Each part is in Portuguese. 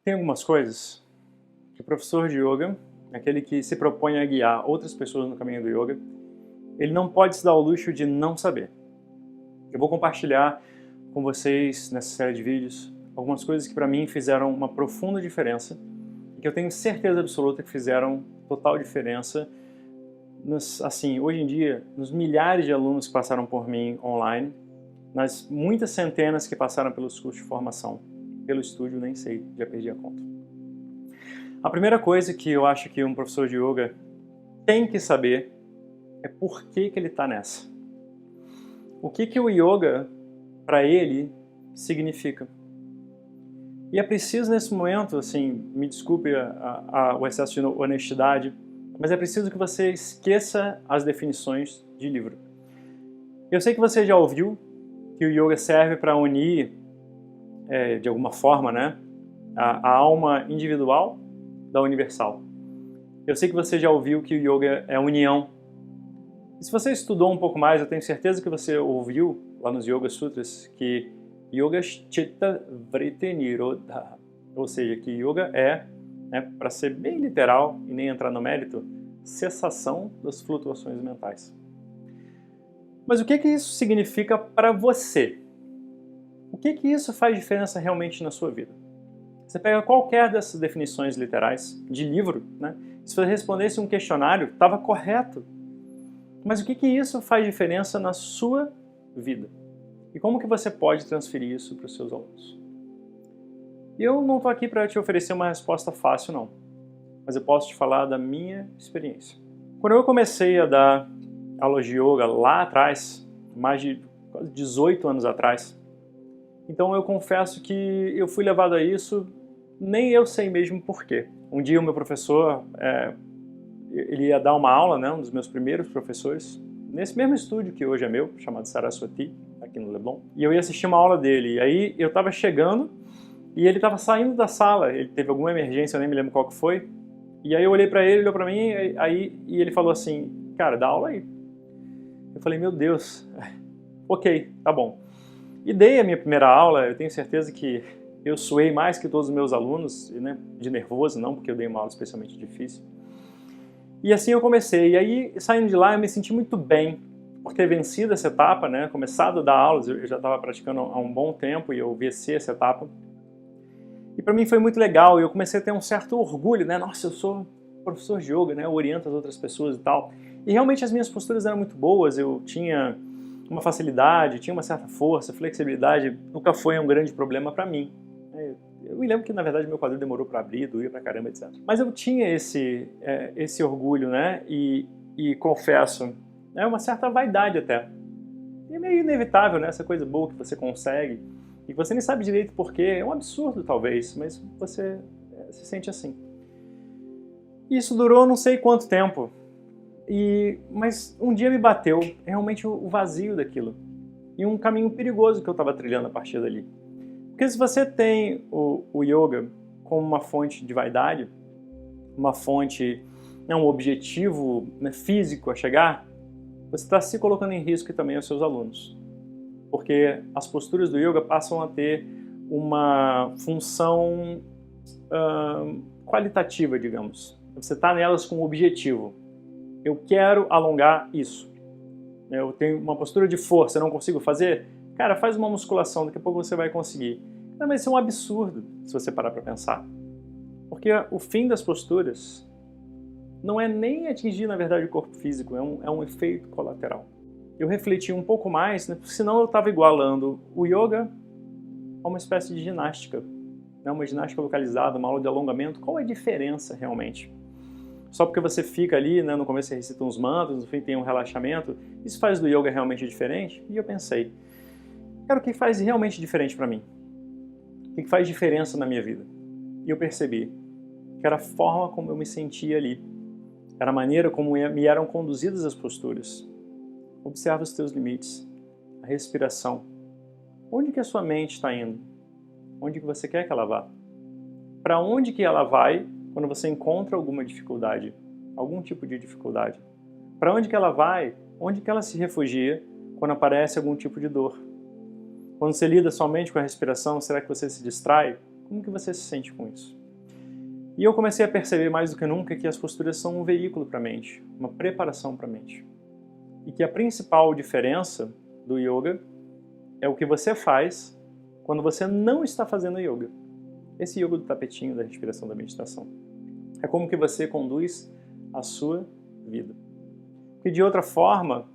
Tem algumas coisas que o professor de yoga, aquele que se propõe a guiar outras pessoas no caminho do yoga, ele não pode se dar ao luxo de não saber. Eu vou compartilhar com vocês nessa série de vídeos algumas coisas que para mim fizeram uma profunda diferença e que eu tenho certeza absoluta que fizeram total diferença hoje em dia, nos milhares de alunos que passaram por mim online, nas muitas centenas que passaram pelos cursos de formação, pelo estúdio, nem sei, já perdi a conta. A primeira coisa que eu acho que um professor de yoga tem que saber é por que ele está nessa. O que o yoga, para ele, significa. E é preciso nesse momento, assim, me desculpe o excesso de honestidade, mas é preciso que você esqueça as definições de livro. Eu sei que você já ouviu que o yoga serve para unir, de alguma forma, né, a alma individual da universal. Eu sei que você já ouviu que o yoga é união. E se você estudou um pouco mais, eu tenho certeza que você ouviu lá nos Yoga Sutras que Yoga Chitta Vritti Nirodha, ou seja, que yoga é, para ser bem literal e nem entrar no mérito, cessação das flutuações mentais. Mas o que isso significa para você? O que isso faz diferença realmente na sua vida? Você pega qualquer dessas definições literais de livro, né? Se você respondesse um questionário, estava correto. Mas o que isso faz diferença na sua vida? E como que você pode transferir isso para os seus alunos? Eu não estou aqui para te oferecer uma resposta fácil, não. Mas eu posso te falar da minha experiência. Quando eu comecei a dar aulas de yoga lá atrás, mais de quase 18 anos atrás, então eu confesso que eu fui levado a isso, nem eu sei mesmo porquê. Um dia o meu professor, ele ia dar uma aula, né, um dos meus primeiros professores, nesse mesmo estúdio que hoje é meu, chamado Saraswati, aqui no Leblon, e eu ia assistir uma aula dele. E aí eu estava chegando e ele estava saindo da sala, ele teve alguma emergência, eu nem me lembro qual que foi, e aí eu olhei para ele, olhou para mim, e ele falou assim, cara, dá aula aí. Eu falei, meu Deus, ok, tá bom. E dei a minha primeira aula, eu tenho certeza que eu suei mais que todos os meus alunos, né, de nervoso, não porque eu dei uma aula especialmente difícil. E assim eu comecei, e aí saindo de lá eu me senti muito bem por ter vencido essa etapa, né, começado a dar aulas, eu já estava praticando há um bom tempo e eu venci essa etapa. E para mim foi muito legal, e eu comecei a ter um certo orgulho, né, nossa, eu sou professor de yoga, né, eu oriento as outras pessoas e tal. E realmente as minhas posturas eram muito boas, eu tinha uma facilidade, tinha uma certa força, flexibilidade, nunca foi um grande problema para mim. Eu me lembro que, na verdade, meu quadril demorou para abrir, doía pra caramba, etc. Mas eu tinha esse orgulho, né? E confesso, uma certa vaidade até. E é meio inevitável, né? Essa coisa boa que você consegue e que você nem sabe direito porquê. É um absurdo, talvez, mas você se sente assim. E isso durou não sei quanto tempo. Mas um dia me bateu realmente o vazio daquilo. E um caminho perigoso que eu estava trilhando a partir dali. Porque se você tem o yoga como uma fonte de vaidade, uma fonte, um objetivo, né, físico a chegar, você está se colocando em risco e também os seus alunos. Porque as posturas do yoga passam a ter uma função qualitativa, digamos. Você está nelas com um objetivo. Eu quero alongar isso. Eu tenho uma postura de força, eu não consigo fazer? Cara, faz uma musculação, daqui a pouco você vai conseguir. Não, mas isso é um absurdo, se você parar para pensar. Porque o fim das posturas não é nem atingir, na verdade, o corpo físico, é um efeito colateral. Eu refleti um pouco mais, né, senão eu estava igualando o yoga a uma espécie de ginástica. Né, uma ginástica localizada, uma aula de alongamento. Qual é a diferença, realmente? Só porque você fica ali, né, no começo você recita uns mantras, no fim tem um relaxamento, isso faz do yoga realmente diferente? E eu pensei, cara, o que faz realmente diferente para mim? O que faz diferença na minha vida? E eu percebi que era a forma como eu me sentia ali, era a maneira como me eram conduzidas as posturas. Observa os teus limites, a respiração. Onde que a sua mente está indo? Onde que você quer que ela vá? Para onde que ela vai quando você encontra alguma dificuldade, algum tipo de dificuldade? Para onde que ela vai? Onde que ela se refugia quando aparece algum tipo de dor? Quando você lida somente com a respiração, será que você se distrai? Como que você se sente com isso? E eu comecei a perceber mais do que nunca que as posturas são um veículo para a mente, uma preparação para a mente. E que a principal diferença do yoga é o que você faz quando você não está fazendo yoga. Esse yoga do tapetinho, da respiração, da meditação. É como que você conduz a sua vida. Porque de outra forma,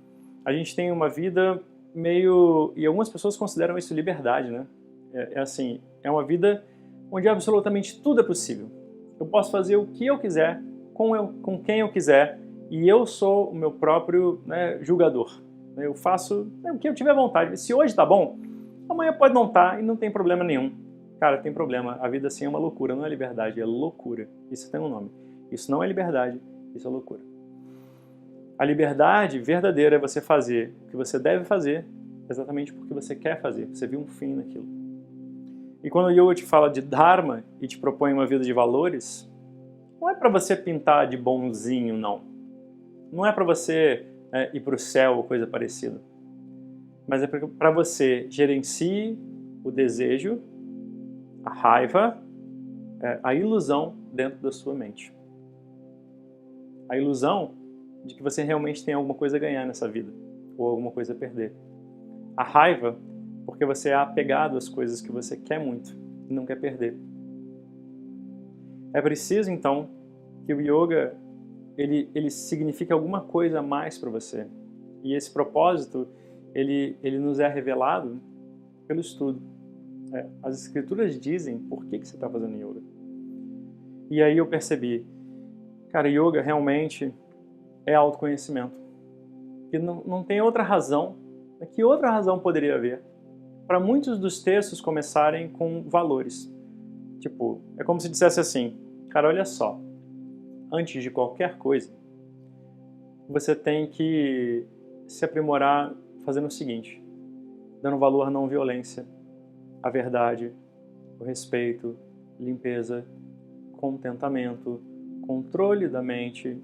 a gente tem uma vida meio... E algumas pessoas consideram isso liberdade, né? Assim, é uma vida onde absolutamente tudo é possível. Eu posso fazer o que eu quiser, com quem eu quiser, e eu sou o meu próprio, né, julgador. Eu faço o que eu tiver vontade. Se hoje tá bom, amanhã pode não estar e não tem problema nenhum. Cara, tem problema. A vida assim é uma loucura, não é liberdade, é loucura. Isso tem um nome. Isso não é liberdade, isso é loucura. A liberdade verdadeira é você fazer o que você deve fazer exatamente porque você quer fazer. Você viu um fim naquilo. E quando o yoga te fala de dharma e te propõe uma vida de valores, não é para você pintar de bonzinho, não. Não é para você ir para o céu ou coisa parecida. Mas é para você gerencie o desejo, a raiva, a ilusão dentro da sua mente. A ilusão de que você realmente tem alguma coisa a ganhar nessa vida, ou alguma coisa a perder. A raiva, porque você é apegado às coisas que você quer muito e não quer perder. É preciso, então, que o yoga ele signifique alguma coisa a mais para você. E esse propósito, ele nos é revelado pelo estudo. As escrituras dizem por que você está fazendo yoga. E aí eu percebi, cara, yoga realmente é autoconhecimento. Que não tem outra razão. Que outra razão poderia haver para muitos dos textos começarem com valores? Tipo, é como se dissesse assim, cara, olha só, antes de qualquer coisa, você tem que se aprimorar fazendo o seguinte, dando valor à não violência, à verdade, o respeito, limpeza, contentamento, controle da mente,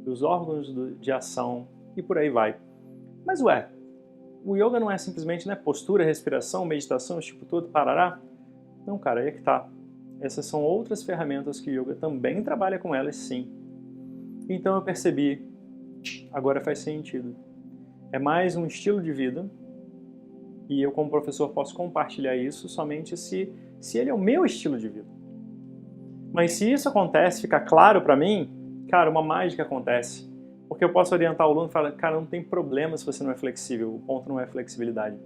dos órgãos de ação e por aí vai. Mas ué, o yoga não é simplesmente postura, respiração, meditação, esse tipo todo, parará? Não, cara, aí é que tá. Essas são outras ferramentas que o yoga também trabalha com elas, sim. Então eu percebi, agora faz sentido. É mais um estilo de vida e eu como professor posso compartilhar isso somente se ele é o meu estilo de vida. Mas se isso acontece, fica claro para mim, cara, uma mágica acontece. Porque eu posso orientar o aluno e falar, cara, não tem problema se você não é flexível, o ponto não é flexibilidade.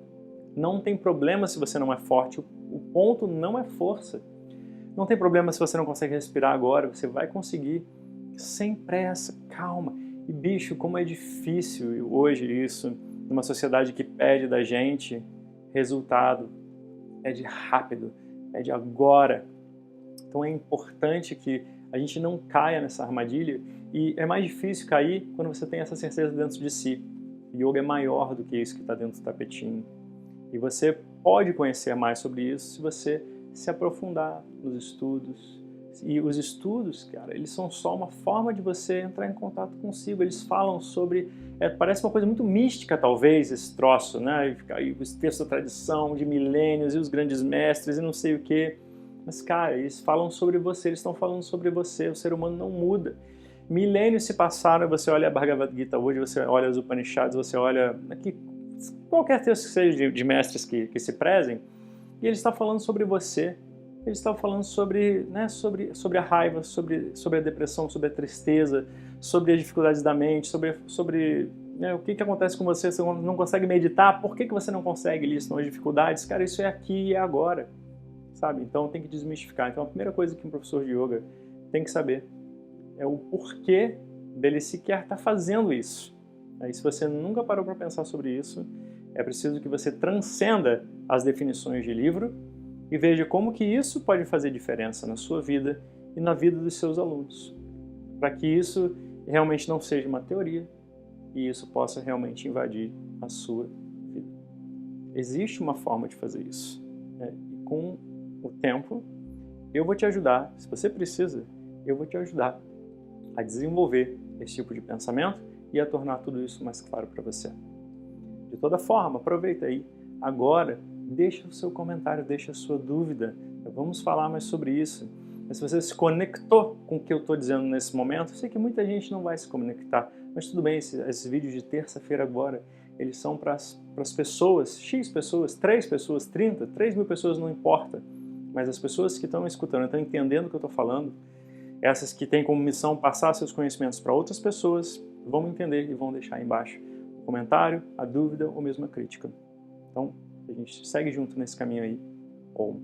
Não tem problema se você não é forte, o ponto não é força. Não tem problema se você não consegue respirar agora, você vai conseguir, sem pressa, calma. E bicho, como é difícil hoje isso, numa sociedade que pede da gente resultado, pede rápido, pede agora. Então é importante que a gente não caia nessa armadilha e é mais difícil cair quando você tem essa certeza dentro de si. O yoga é maior do que isso que está dentro do tapetinho. E você pode conhecer mais sobre isso se você se aprofundar nos estudos. E os estudos, cara, eles são só uma forma de você entrar em contato consigo. Eles falam sobre... parece uma coisa muito mística, talvez, esse troço, né? E os textos da tradição, de milênios, e os grandes mestres, e não sei o quê. Mas, cara, eles falam sobre você, eles estão falando sobre você. O ser humano não muda. Milênios se passaram, você olha a Bhagavad Gita hoje, você olha os Upanishads, você olha aqui, qualquer texto que seja de mestres que se prezem, e ele está falando sobre você. Ele está falando sobre a raiva, sobre a depressão, sobre a tristeza, sobre as dificuldades da mente, sobre o que acontece com você, você não consegue meditar, por que você não consegue listar as dificuldades? Cara, isso é aqui e é agora, sabe? Então tem que desmistificar. Então a primeira coisa que um professor de yoga tem que saber é o porquê dele sequer estar fazendo isso. Aí, se você nunca parou para pensar sobre isso, é preciso que você transcenda as definições de livro e veja como que isso pode fazer diferença na sua vida e na vida dos seus alunos, para que isso realmente não seja uma teoria e isso possa realmente invadir a sua vida. Existe uma forma de fazer isso, e com o tempo eu vou te ajudar, se você precisa, eu vou te ajudar a desenvolver esse tipo de pensamento e a tornar tudo isso mais claro para você. De toda forma, aproveita aí, agora, deixa o seu comentário, deixa a sua dúvida, vamos falar mais sobre isso. Mas se você se conectou com o que eu estou dizendo nesse momento, eu sei que muita gente não vai se conectar, mas tudo bem, esses vídeos de terça-feira agora, eles são para as pessoas, X pessoas, 3 pessoas, 30, 3 mil pessoas, não importa, mas as pessoas que estão escutando, estão entendendo o que eu estou falando, essas que têm como missão passar seus conhecimentos para outras pessoas, vão entender e vão deixar aí embaixo o comentário, a dúvida ou mesmo a crítica. Então, a gente segue junto nesse caminho aí. Om.